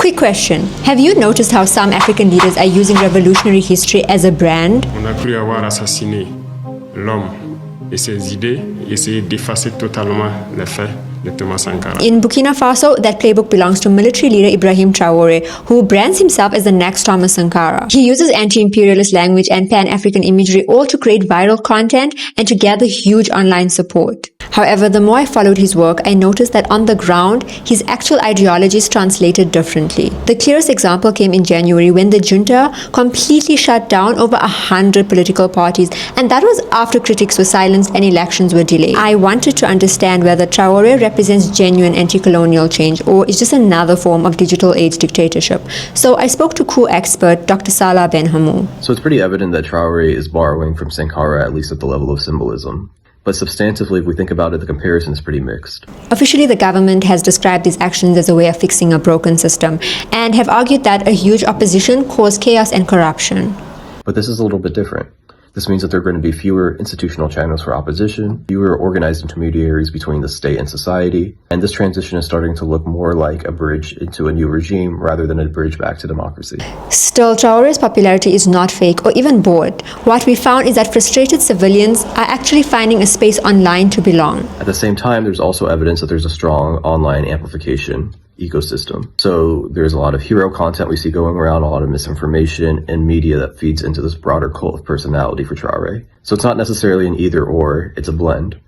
Quick question. Have you noticed how some African leaders are using revolutionary history as a brand? On a cru avoir assassiné l'homme et ses idées et essayer d'effacer totalement les faits de Thomas Sankara. In Burkina Faso, that playbook belongs to military leader Ibrahim Traoré, who brands himself as the next Thomas Sankara. He uses anti-imperialist language and pan-African imagery all to create viral content and to gather huge online support. However, the more I followed his work, I noticed that on the ground, his actual ideologies translated differently. The clearest example came in January when the junta completely shut down over 100 political parties, and that was after critics were silenced and elections were delayed. I wanted to understand whether Traoré represents genuine anti-colonial change or is just another form of digital age dictatorship. So I spoke to coup expert Dr. Salah Ben Hamou. So it's pretty evident that Traoré is borrowing from Sankara, at least at the level of symbolism. But substantively, if we think about it, the comparison is pretty mixed. Officially, the government has described these actions as a way of fixing a broken system and have argued that a huge opposition caused chaos and corruption. But this is a little bit different. This means that there are going to be fewer institutional channels for opposition, fewer organized intermediaries between the state and society, and this transition is starting to look more like a bridge into a new regime rather than a bridge back to democracy. Still, Traoré's popularity is not fake or even bought. What we found is that frustrated civilians are actually finding a space online to belong. At the same time, there's also evidence that there's a strong online amplification ecosystem. So there's a lot of hero content we see going around, a lot of misinformation and media that feeds into this broader cult of personality for Traoré. So it's not necessarily an either or, it's a blend.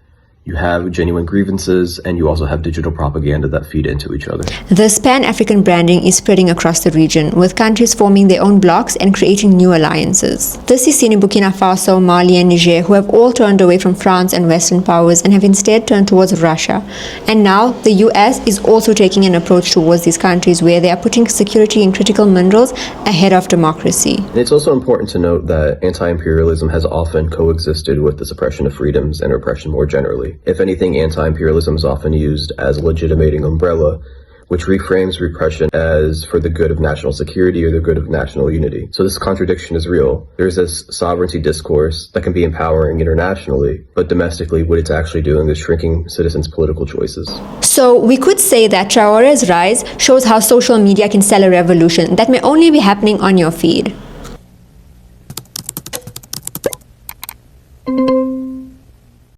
You have genuine grievances, and you also have digital propaganda that feed into each other. This pan-African branding is spreading across the region, with countries forming their own blocs and creating new alliances. This is seen in Burkina Faso, Mali, and Niger, who have all turned away from France and Western powers and have instead turned towards Russia. And now, the US is also taking an approach towards these countries where they are putting security and critical minerals ahead of democracy. And it's also important to note that anti-imperialism has often coexisted with the suppression of freedoms and repression more generally. If anything, anti-imperialism is often used as a legitimating umbrella, which reframes repression as for the good of national security or the good of national unity. So this contradiction is real. There's this sovereignty discourse that can be empowering internationally, but domestically what it's actually doing is shrinking citizens' political choices. So we could say that Traoré's rise shows how social media can sell a revolution that may only be happening on your feed.